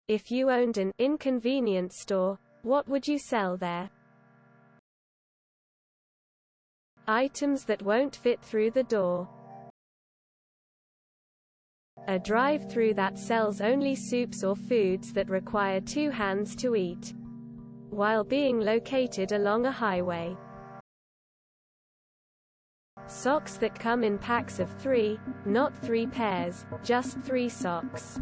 If you owned an inconvenient store, what would you sell there? Items that won't fit through the door. A drive-through that sells only soups or foods that require two hands to eat, while being located along a highway. Socks that come in packs of 3, not 3 pairs, just 3 socks.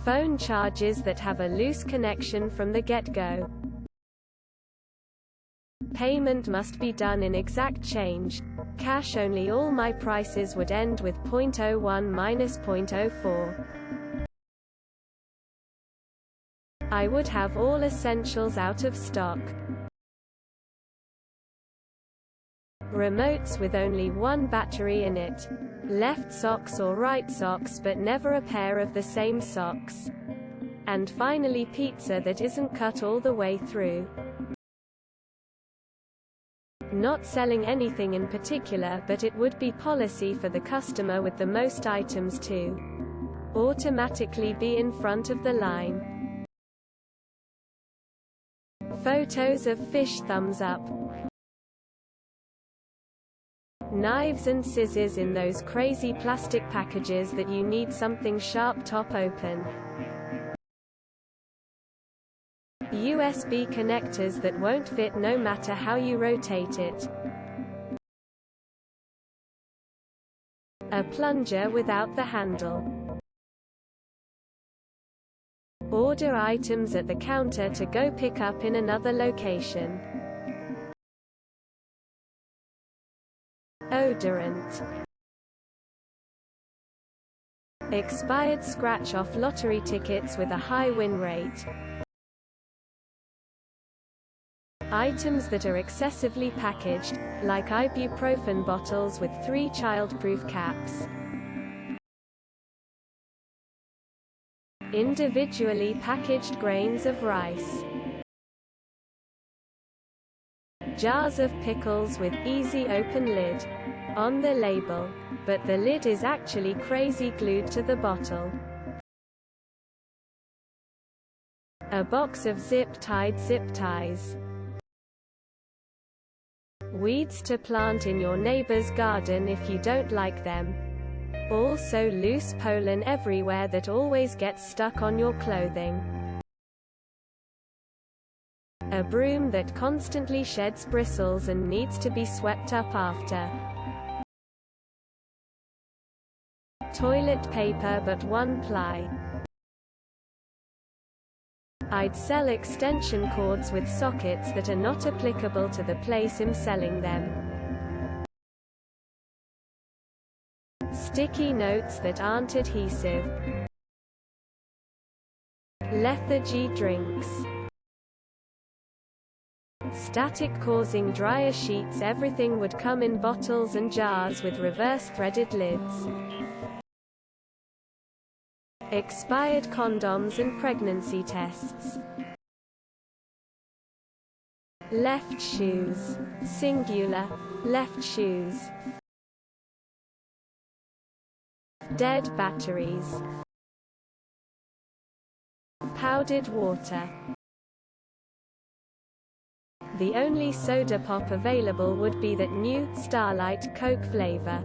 Phone charges that have a loose connection from the get-go. Payment must be done in exact change. Cash only. All my prices would end with 0.01 minus 0.04. I would have all essentials out of stock. Remotes with only one battery in it. Left socks or right socks but never a pair of the same socks. And finally pizza that isn't cut all the way through. Not selling anything in particular, but it would be policy for the customer with the most items to automatically be in front of the line. Photos of fish. Thumbs up. Knives and scissors in those crazy plastic packages that you need something sharp. Top open. USB connectors that won't fit no matter how you rotate it. A plunger without the handle. Order items at the counter to go pick up in another location. Odorant. Expired scratch-off lottery tickets with a high win rate. Items that are excessively packaged, like ibuprofen bottles with 3 childproof caps. Individually packaged grains of rice. Jars of pickles with easy open lid on the label, but the lid is actually crazy glued to the bottle. A box of zip-tied zip ties. Weeds to plant in your neighbor's garden if you don't like them. Also loose pollen everywhere that always gets stuck on your clothing. A broom that constantly sheds bristles and needs to be swept up after. Toilet paper but 1 ply. I'd sell extension cords with sockets that are not applicable to the place I'm selling them. Sticky notes that aren't adhesive. Lethargy drinks. Static causing dryer sheets. Everything would come in bottles and jars with reverse threaded lids. Expired condoms and pregnancy tests. Left shoes. Singular. Left shoes. Dead batteries. Powdered water. The only soda pop available would be that new Starlight Coke flavor.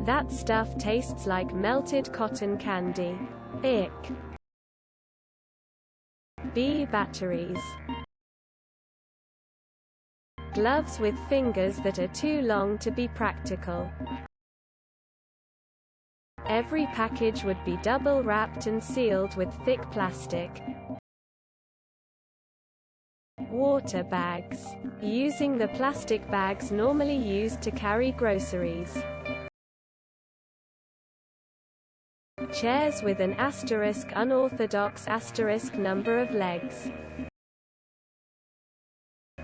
That stuff tastes like melted cotton candy. Ick. B batteries. Gloves with fingers that are too long to be practical. Every package would be double wrapped and sealed with thick plastic. Water bags. Using the plastic bags normally used to carry groceries. Chairs with an asterisk unorthodox asterisk number of legs.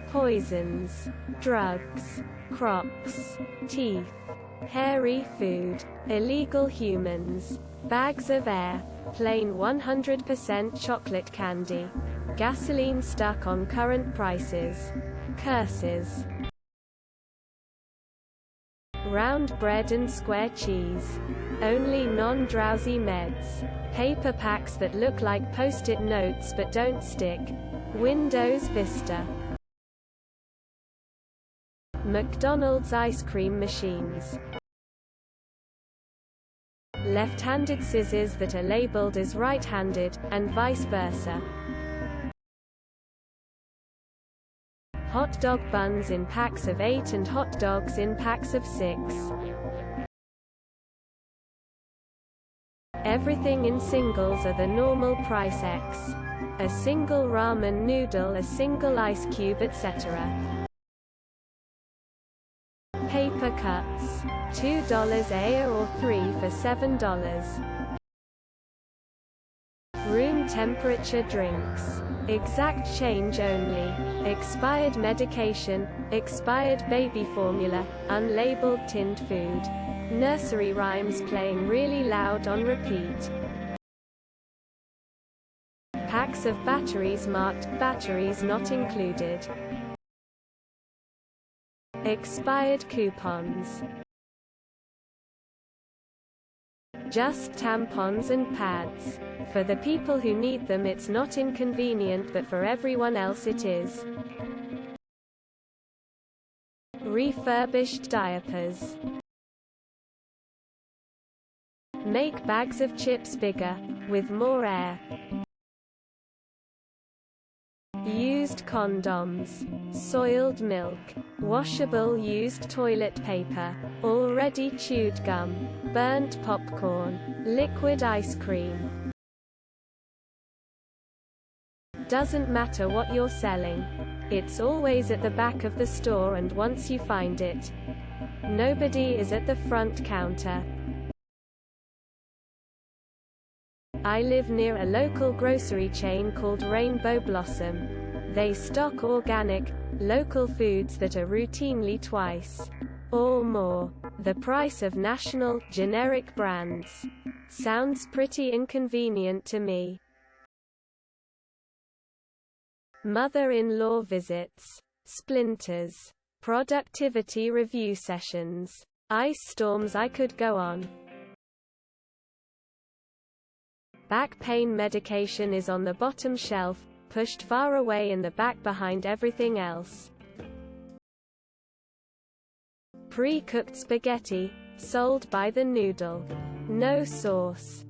Poisons. Drugs. Crops. Teeth. Hairy food. Illegal humans. Bags of air. Plain 100% chocolate candy. Gasoline stuck on current prices. Curses. Round bread and square cheese. Only non-drowsy meds. Paper packs that look like post-it notes but don't stick. Windows Vista. McDonald's ice cream machines. Left-handed scissors that are labeled as right-handed, and vice versa. Hot dog buns in packs of 8 and hot dogs in packs of 6. Everything in singles are the normal price X. A single ramen noodle, a single ice cube, etc. Paper cuts. $2 a or 3 for $7. Room temperature drinks. Exact change only. Expired medication, expired baby formula, unlabeled tinned food. Nursery rhymes playing really loud on repeat. Packs of batteries marked batteries not included. Expired coupons. Just tampons and pads. For the people who need them it's not inconvenient, but for everyone else it is. Refurbished diapers. Make bags of chips bigger, with more air. Used condoms. Soiled milk. Washable used toilet paper. Already chewed gum. Burnt popcorn. Liquid ice cream. Doesn't matter what you're selling. It's always at the back of the store, and once you find it, nobody is at the front counter. I live near a local grocery chain called Rainbow Blossom. They stock organic, local foods that are routinely twice or more the price of national, generic brands. Sounds pretty inconvenient to me. Mother-in-law visits. Splinters. Productivity review sessions. Ice storms. I could go on. Back pain medication is on the bottom shelf, pushed far away in the back behind everything else. Pre-cooked spaghetti, sold by the noodle. No sauce.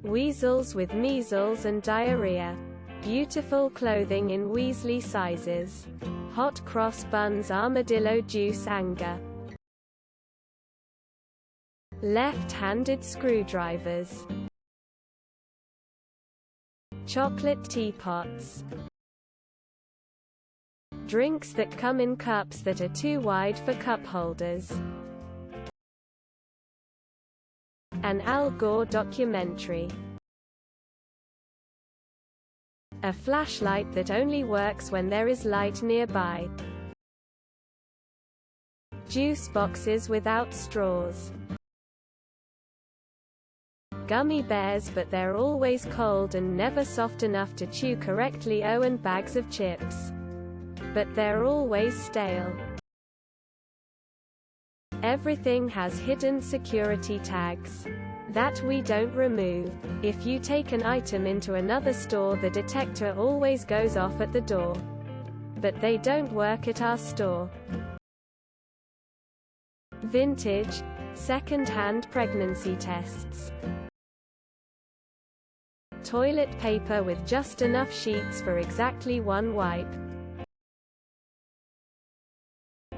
Weasels with measles and diarrhea. Beautiful clothing in Weasley sizes. Hot cross buns, armadillo juice, anger. Left-handed screwdrivers. Chocolate teapots. Drinks that come in cups that are too wide for cup holders. An Al Gore documentary. A flashlight that only works when there is light nearby. Juice boxes without straws. Gummy bears, but they're always cold and never soft enough to chew correctly. Oh, and bags of chips. But they're always stale. Everything has hidden security tags that we don't remove. If you take an item into another store, the detector always goes off at the door. But they don't work at our store. Vintage, second-hand pregnancy tests. Toilet paper with just enough sheets for exactly one wipe.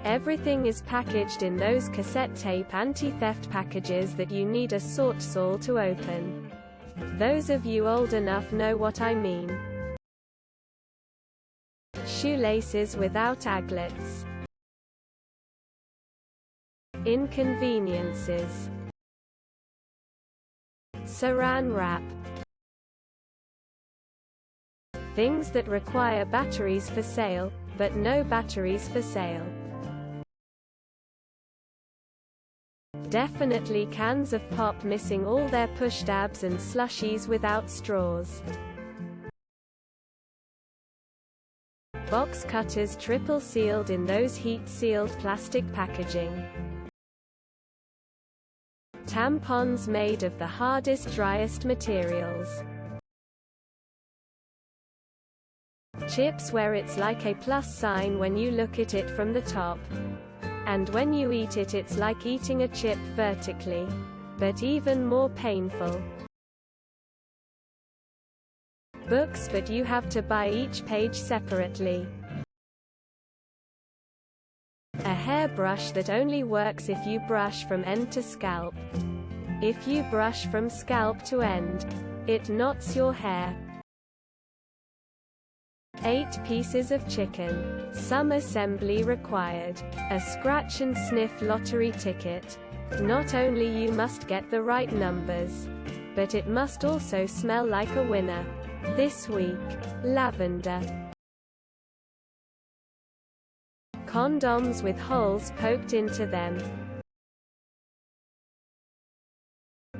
Everything is packaged in those cassette tape anti-theft packages that you need a sort saw to open. Those of you old enough know what I mean. Shoelaces without aglets. Inconveniences. Saran wrap. Things that require batteries for sale, but no batteries for sale. Definitely cans of pop missing all their push tabs and slushies without straws. box cutters triple sealed in those heat-sealed plastic packaging. Tampons made of the hardest, driest materials. Chips where it's like a plus sign when you look at it from the top. And when you eat it, it's like eating a chip vertically. But even more painful. Books, but you have to buy each page separately. A hairbrush that only works if you brush from end to scalp. If you brush from scalp to end, it knots your hair. 8 pieces of chicken. Some assembly required. A scratch and sniff lottery ticket. Not only you must get the right numbers, but it must also smell like a winner. This week, lavender. Condoms with holes poked into them.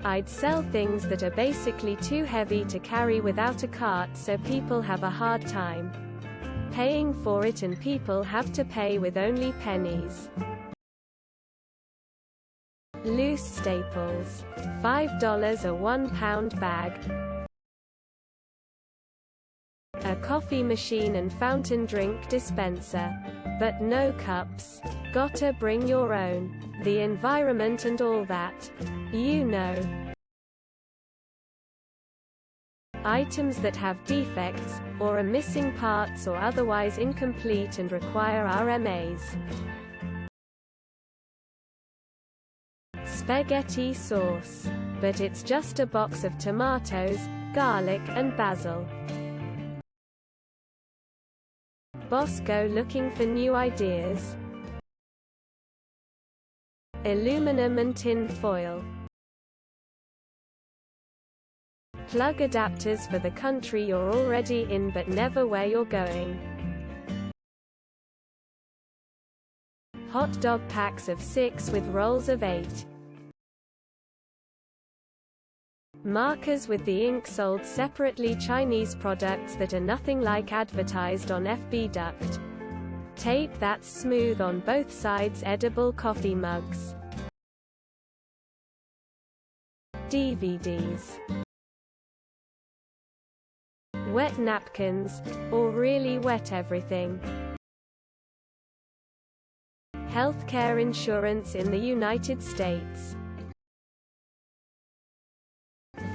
I'd sell things that are basically too heavy to carry without a cart, so people have a hard time paying for it and people have to pay with only pennies. Loose staples. $5 a 1-pound bag. A coffee machine and fountain drink dispenser. But no cups. Gotta bring your own. The environment and all that. You know. Items that have defects, or are missing parts or otherwise incomplete and require RMAs. Spaghetti sauce. But it's just a box of tomatoes, garlic, and basil. Bosco looking for new ideas. Aluminum and tin foil. Plug adapters for the country you're already in but never where you're going. Hot dog packs of 6 with rolls of 8. Markers with the ink sold separately. Chinese products that are nothing like advertised on FB Duct. Tape that's smooth on both sides. Edible coffee mugs. DVDs. Wet napkins, or really wet everything. Healthcare insurance in the United States.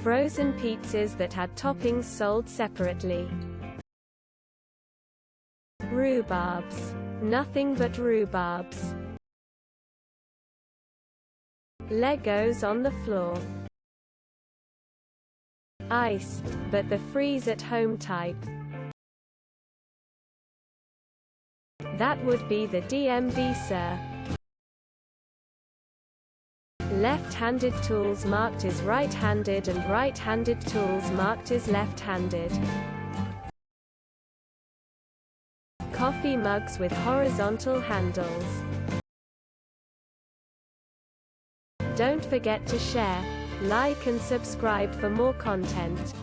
Frozen pizzas that had toppings sold separately. Rhubarbs. Nothing but rhubarbs. Legos on the floor. Ice, but the freeze-at-home type. That would be the DMV, sir. Left-handed tools marked as right-handed and right-handed tools marked as left-handed. Coffee mugs with horizontal handles. Don't forget to share, like and subscribe for more content.